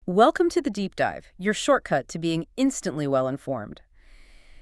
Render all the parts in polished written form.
Welcome to the Deep Dive, your shortcut to being instantly well-informed.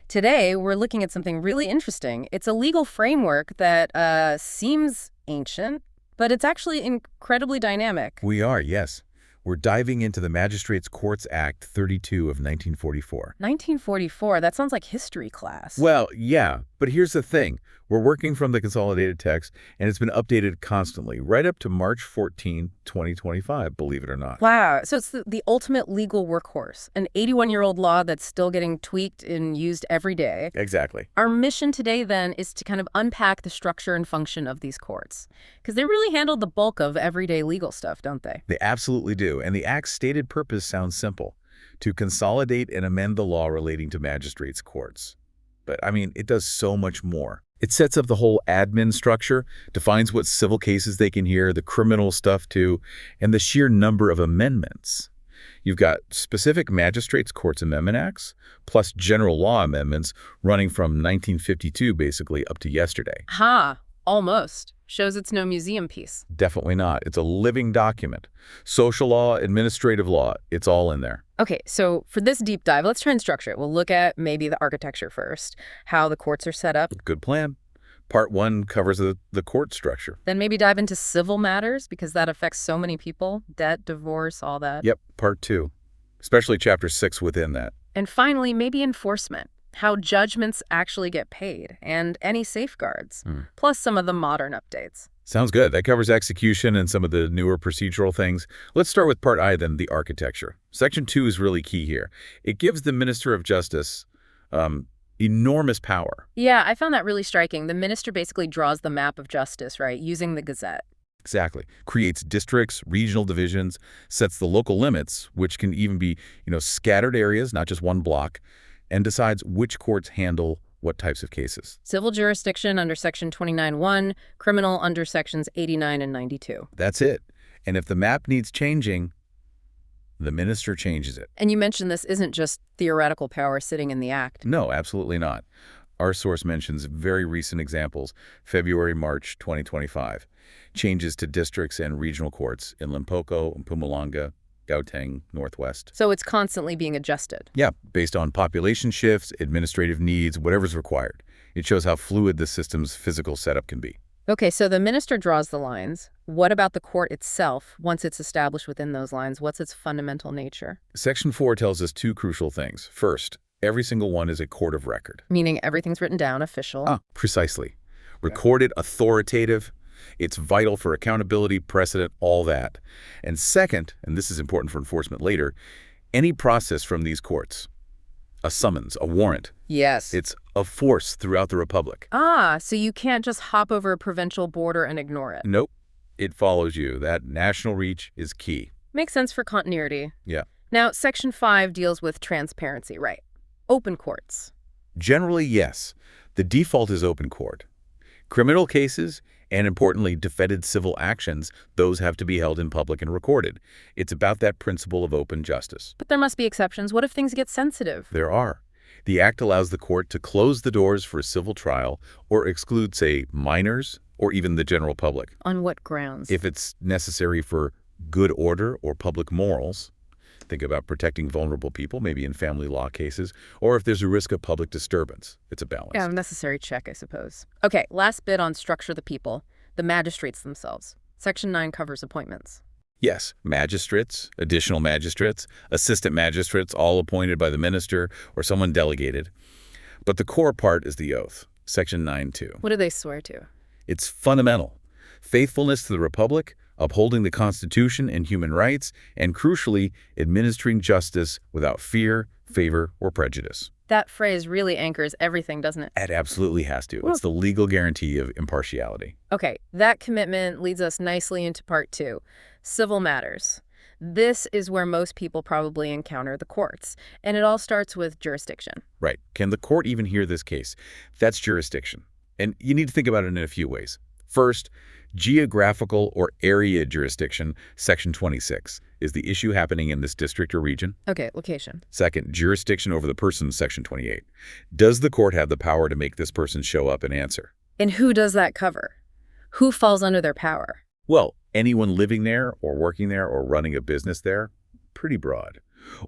Today, we're looking at something really interesting. It's a legal framework that seems ancient, but it's actually incredibly dynamic. We are, yes. We're diving into the Magistrates Courts Act 32 of 1944. 1944, that sounds like history class. Well, yeah, but here's the thing. We're working from the consolidated text, and it's been updated constantly, right up to March 14, 2025, believe it or not. Wow, so it's the ultimate legal workhorse, an 81-year-old law that's still getting tweaked and used every day. Exactly. Our mission today, then, is to kind of unpack the structure and function of these courts, because they really handle the bulk of everyday legal stuff, don't they? They absolutely do, and the Act's stated purpose sounds simple: to consolidate and amend the law relating to magistrates' courts. But, I mean, it does so much more. It sets up the whole admin structure, defines what civil cases they can hear, the criminal stuff too, and the sheer number of amendments. You've got specific Magistrates Courts Amendment Acts, plus general law amendments running from 1952 basically up to yesterday. Ha, almost. Shows it's no museum piece. Definitely not. It's a living document. Social law, administrative law, it's all in there. Okay, so for this deep dive, let's try and structure it. We'll look at maybe the architecture first, how the courts are set up. Good plan. Part 1 covers the court structure. Then maybe dive into civil matters, because that affects so many people. Debt, divorce, all that. Yep, Part 2. Especially Chapter 6 within that. And finally, maybe enforcement, how judgments actually get paid, and any safeguards, plus some of the modern updates. Sounds good. That covers execution and some of the newer procedural things. Let's start with Part I then, the architecture. Section 2 is really key here. It gives the Minister of Justice enormous power. Yeah, I found that really striking. The minister basically draws the map of justice, right, using the Gazette. Exactly. Creates districts, regional divisions, sets the local limits, which can even be, scattered areas, not just one block, and decides which courts handle what types of cases. Civil jurisdiction under Section 29(1), criminal under Sections 89 and 92. That's it. And if the map needs changing, the minister changes it. And you mentioned this isn't just theoretical power sitting in the Act. No, absolutely not. Our source mentions very recent examples, February, March 2025. Changes to districts and regional courts in Limpopo, Mpumalanga, Gauteng, Northwest. So it's constantly being adjusted. Yeah, based on population shifts, administrative needs, whatever's required. It shows how fluid the system's physical setup can be. Okay, so the minister draws the lines. What about the court itself? Once it's established within those lines, what's its fundamental nature? Section 4 tells us two crucial things. First, every single one is a court of record. Meaning everything's written down, official. Precisely. Recorded, authoritative. It's vital for accountability, precedent, all that. And second, and this is important for enforcement later, any process from these courts, a summons, a warrant. Yes. It's a force throughout the Republic. So you can't just hop over a provincial border and ignore it. Nope. It follows you. That national reach is key. Makes sense for continuity. Yeah. Now, Section 5 deals with transparency, right? Open courts. Generally, yes. The default is open court. Criminal cases, and importantly, defended civil actions, those have to be held in public and recorded. It's about that principle of open justice. But there must be exceptions. What if things get sensitive? There are. The Act allows the court to close the doors for a civil trial or exclude, say, minors or even the general public. On what grounds? If it's necessary for good order or public morals. Think about protecting vulnerable people, maybe in family law cases, or if there's a risk of public disturbance. It's a balance. Yeah, a necessary check, I suppose. Okay, last bit on structure of the people, the magistrates themselves. Section 9 covers appointments. Yes, magistrates, additional magistrates, assistant magistrates, all appointed by the minister or someone delegated. But the core part is the oath, Section 9(2). What do they swear to? It's fundamental. Faithfulness to the Republic, upholding the Constitution and human rights, and crucially, administering justice without fear, favor, or prejudice. That phrase really anchors everything, doesn't it? It absolutely has to. It's the legal guarantee of impartiality. Okay, that commitment leads us nicely into Part 2, civil matters. This is where most people probably encounter the courts, and it all starts with jurisdiction. Right. Can the court even hear this case? That's jurisdiction. And you need to think about it in a few ways. First, geographical or area jurisdiction, Section 26. Is the issue happening in this district or region? Okay, location. Second, jurisdiction over the person, Section 28. Does the court have the power to make this person show up and answer? And who does that cover? Who falls under their power? Well, anyone living there or working there or running a business there, pretty broad.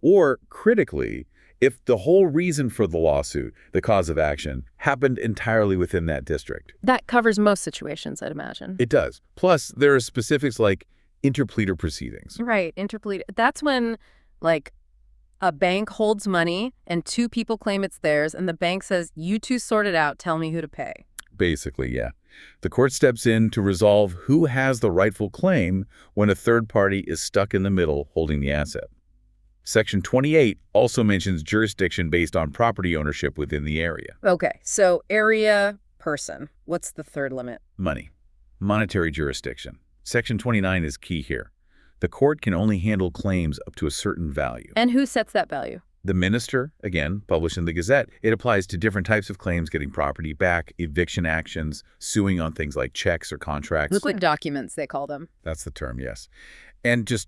Or, critically, if the whole reason for the lawsuit, the cause of action, happened entirely within that district. That covers most situations, I'd imagine. It does. Plus, there are specifics like interpleader proceedings. Right, interpleader. That's when, like, a bank holds money and two people claim it's theirs, and the bank says, you two sort it out, tell me who to pay. Basically, yeah. The court steps in to resolve who has the rightful claim when a third party is stuck in the middle holding the asset. Section 28 also mentions jurisdiction based on property ownership within the area. Okay, so area, person. What's the third limit? Money. Monetary jurisdiction. Section 29 is key here. The court can only handle claims up to a certain value. And who sets that value? The minister, again, published in the Gazette. It applies to different types of claims, getting property back, eviction actions, suing on things like checks or contracts. Liquid documents, they call them. That's the term, yes. And just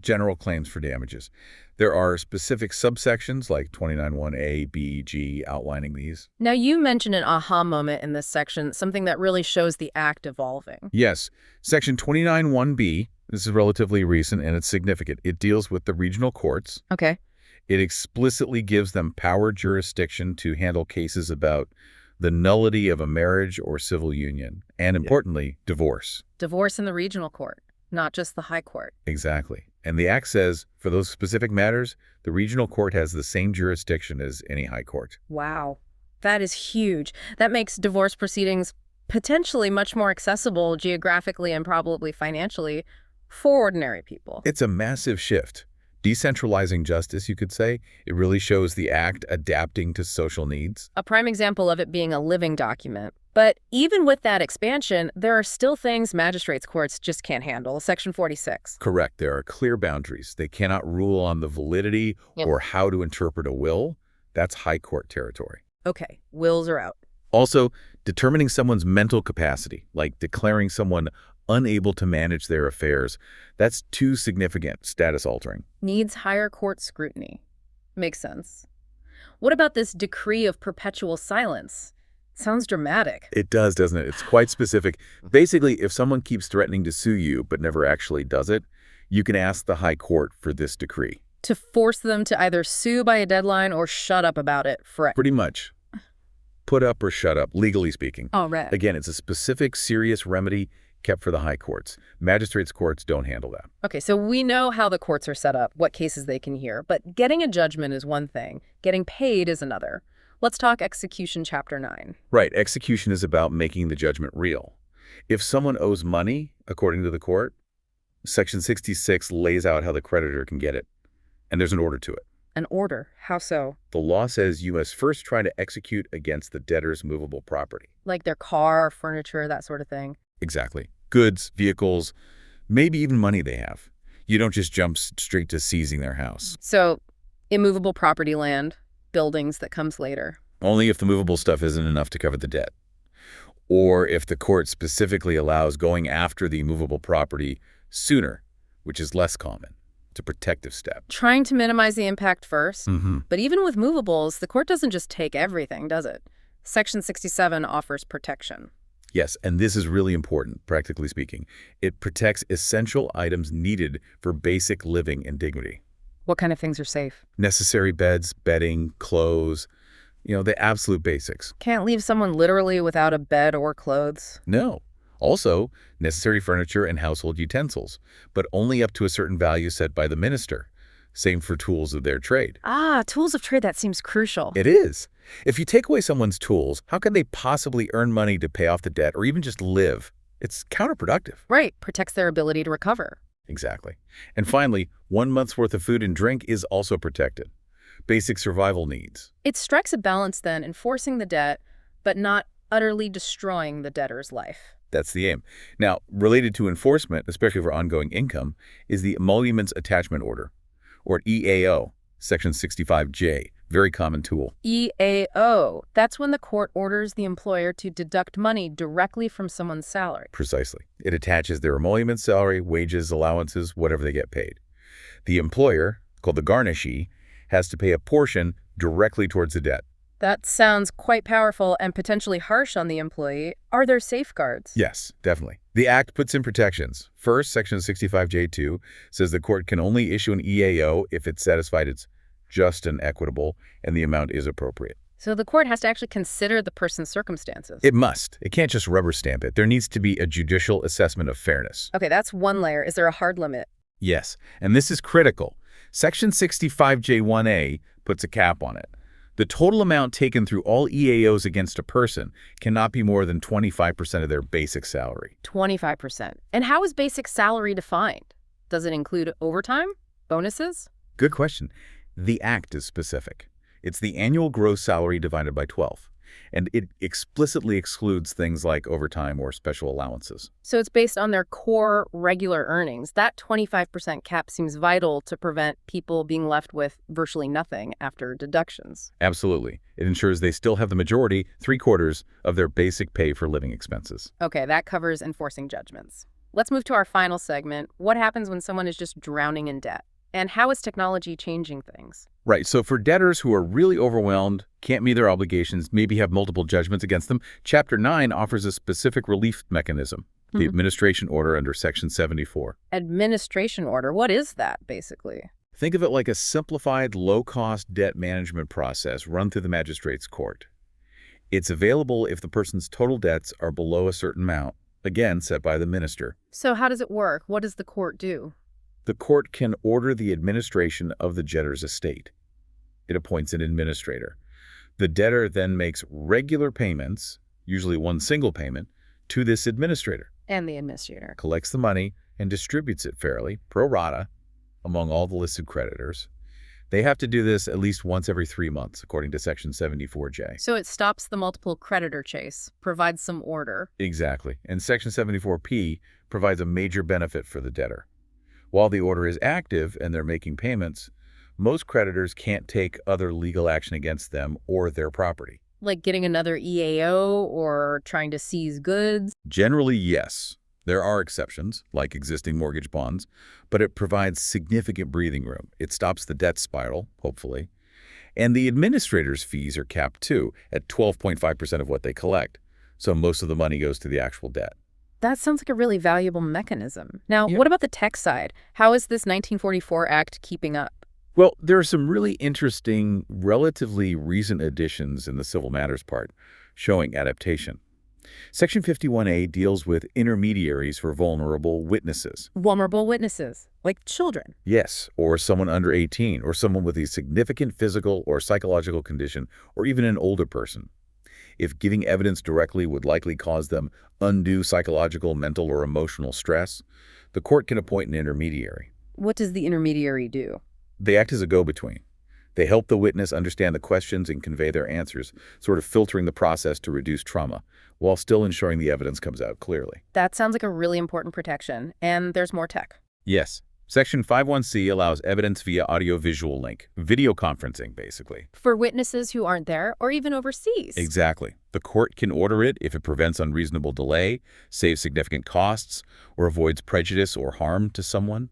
general claims for damages. There are specific subsections like 29(1)A, B, G outlining these. Now, you mentioned an aha moment in this section, something that really shows the act evolving. Yes. Section 29(1)B, this is relatively recent and it's significant. It deals with the regional courts. Okay. It explicitly gives them power jurisdiction to handle cases about the nullity of a marriage or civil union, and importantly, divorce. Divorce in the regional court, not just the high court. Exactly. And the Act says, for those specific matters, the regional court has the same jurisdiction as any high court. Wow. That is huge. That makes divorce proceedings potentially much more accessible geographically and probably financially for ordinary people. It's a massive shift. Decentralizing justice, you could say. It really shows the Act adapting to social needs. A prime example of it being a living document. But even with that expansion, there are still things magistrates courts just can't handle. Section 46. Correct. There are clear boundaries. They cannot rule on the validity or how to interpret a will. That's high court territory. Okay, wills are out. Also, determining someone's mental capacity, like declaring someone unable to manage their affairs, that's too significant, status-altering. Needs higher court scrutiny. Makes sense. What about this decree of perpetual silence? Sounds dramatic. It does, doesn't it? It's quite specific. Basically, if someone keeps threatening to sue you but never actually does it, you can ask the high court for this decree. To force them to either sue by a deadline or shut up about it forever. Pretty much. Put up or shut up, legally speaking. All right. Again, it's a specific, serious remedy kept for the high courts. Magistrates courts don't handle that. Okay, so we know how the courts are set up, what cases they can hear, but getting a judgment is one thing. Getting paid is another. Let's talk execution chapter 9. Right. Execution is about making the judgment real. If someone owes money, according to the court, Section 66 lays out how the creditor can get it. And there's an order to it. An order? How so? The law says you must first try to execute against the debtor's movable property. Like their car, furniture, that sort of thing? Exactly. Goods, vehicles, maybe even money they have. You don't just jump straight to seizing their house. So, immovable property, land, buildings, that comes later. Only if the movable stuff isn't enough to cover the debt. Or if the court specifically allows going after the movable property sooner, which is less common. It's a protective step. Trying to minimize the impact first. Mm-hmm. But even with movables, the court doesn't just take everything, does it? Section 67 offers protection. Yes, and this is really important, practically speaking. It protects essential items needed for basic living and dignity. What kind of things are safe? Necessary beds, bedding, clothes, the absolute basics. Can't leave someone literally without a bed or clothes. No. Also, necessary furniture and household utensils, but only up to a certain value set by the minister. Same for tools of their trade. Ah, tools of trade, that seems crucial. It is. If you take away someone's tools, how can they possibly earn money to pay off the debt or even just live? It's counterproductive. Right, protects their ability to recover. Exactly. And finally, 1 month's worth of food and drink is also protected. Basic survival needs. It strikes a balance then, enforcing the debt, but not utterly destroying the debtor's life. That's the aim. Now, related to enforcement, especially for ongoing income, is the Emoluments Attachment Order, or EAO, Section 65J, very common tool. EAO, that's when the court orders the employer to deduct money directly from someone's salary. Precisely. It attaches their emolument salary, wages, allowances, whatever they get paid. The employer, called the garnishee, has to pay a portion directly towards the debt. That sounds quite powerful and potentially harsh on the employee. Are there safeguards? Yes, definitely. The Act puts in protections. First, Section 65J2 says the court can only issue an EAO if it's satisfied it's just and equitable and the amount is appropriate. So the court has to actually consider the person's circumstances. It must. It can't just rubber stamp it. There needs to be a judicial assessment of fairness. Okay, that's one layer. Is there a hard limit? Yes, and this is critical. Section 65J1A puts a cap on it. The total amount taken through all EAOs against a person cannot be more than 25% of their basic salary. 25%. And how is basic salary defined? Does it include overtime? Bonuses? Good question. The Act is specific. It's the annual gross salary divided by 12, and it explicitly excludes things like overtime or special allowances. So it's based on their core regular earnings. That 25% cap seems vital to prevent people being left with virtually nothing after deductions. Absolutely. It ensures they still have the majority, 3/4, of their basic pay for living expenses. Okay, that covers enforcing judgments. Let's move to our final segment. What happens when someone is just drowning in debt? And how is technology changing things? Right, so for debtors who are really overwhelmed, can't meet their obligations, maybe have multiple judgments against them, Chapter 9 offers a specific relief mechanism, the administration order under Section 74. Administration order, what is that, basically? Think of it like a simplified, low-cost debt management process run through the magistrate's court. It's available if the person's total debts are below a certain amount, again, set by the minister. So how does it work? What does the court do? The court can order the administration of the debtor's estate. It appoints an administrator. The debtor then makes regular payments, usually one single payment, to this administrator. And the administrator Collects the money and distributes it fairly, pro rata, among all the listed creditors. They have to do this at least once every 3 months, according to Section 74J. So it stops the multiple creditor chase, provides some order. Exactly. And Section 74P provides a major benefit for the debtor. While the order is active and they're making payments, most creditors can't take other legal action against them or their property. Like getting another EAO or trying to seize goods? Generally, yes. There are exceptions, like existing mortgage bonds, but it provides significant breathing room. It stops the debt spiral, hopefully. And the administrator's fees are capped, too, at 12.5% of what they collect. So most of the money goes to the actual debt. That sounds like a really valuable mechanism. Now, what about the tech side? How is this 1944 Act keeping up? Well, there are some really interesting, relatively recent additions in the civil matters part, showing adaptation. Section 51A deals with intermediaries for vulnerable witnesses. Vulnerable witnesses, like children. Yes, or someone under 18, or someone with a significant physical or psychological condition, or even an older person. If giving evidence directly would likely cause them undue psychological, mental, or emotional stress, the court can appoint an intermediary. What does the intermediary do? They act as a go-between. They help the witness understand the questions and convey their answers, sort of filtering the process to reduce trauma, while still ensuring the evidence comes out clearly. That sounds like a really important protection. And there's more tech. Yes. Section 51C allows evidence via audio-visual link, video conferencing, basically. For witnesses who aren't there or even overseas. Exactly. The court can order it if it prevents unreasonable delay, saves significant costs, or avoids prejudice or harm to someone.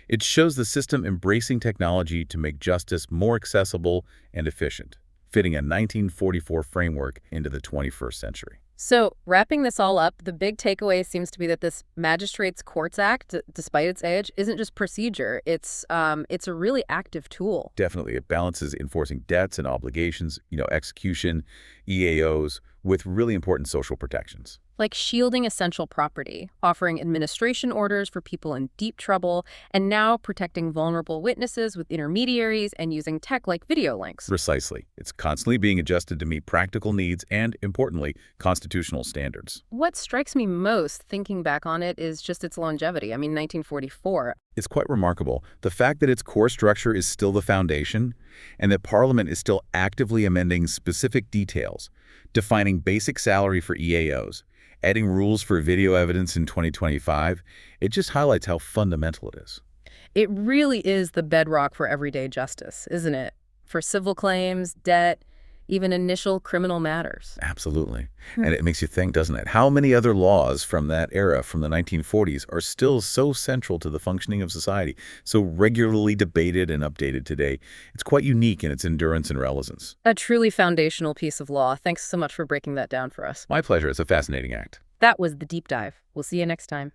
It shows the system embracing technology to make justice more accessible and efficient, fitting a 1944 framework into the 21st century. So, wrapping this all up, the big takeaway seems to be that this Magistrates Courts Act, despite its age, isn't just procedure. It's a really active tool. Definitely. It balances enforcing debts and obligations, execution, EAOs, with really important social protections. Like shielding essential property, offering administration orders for people in deep trouble, and now protecting vulnerable witnesses with intermediaries and using tech like video links. Precisely. It's constantly being adjusted to meet practical needs and, importantly, constitutional standards. What strikes me most, thinking back on it, is just its longevity. 1944. It's quite remarkable. The fact that its core structure is still the foundation, and that Parliament is still actively amending specific details, defining basic salary for EAOs, adding rules for video evidence in 2025, it just highlights how fundamental it is. It really is the bedrock for everyday justice, isn't it? For civil claims, debt, even initial criminal matters. Absolutely. And it makes you think, doesn't it? How many other laws from that era, from the 1940s, are still so central to the functioning of society, so regularly debated and updated today? It's quite unique in its endurance and relevance. A truly foundational piece of law. Thanks so much for breaking that down for us. My pleasure. It's a fascinating act. That was the deep dive. We'll see you next time.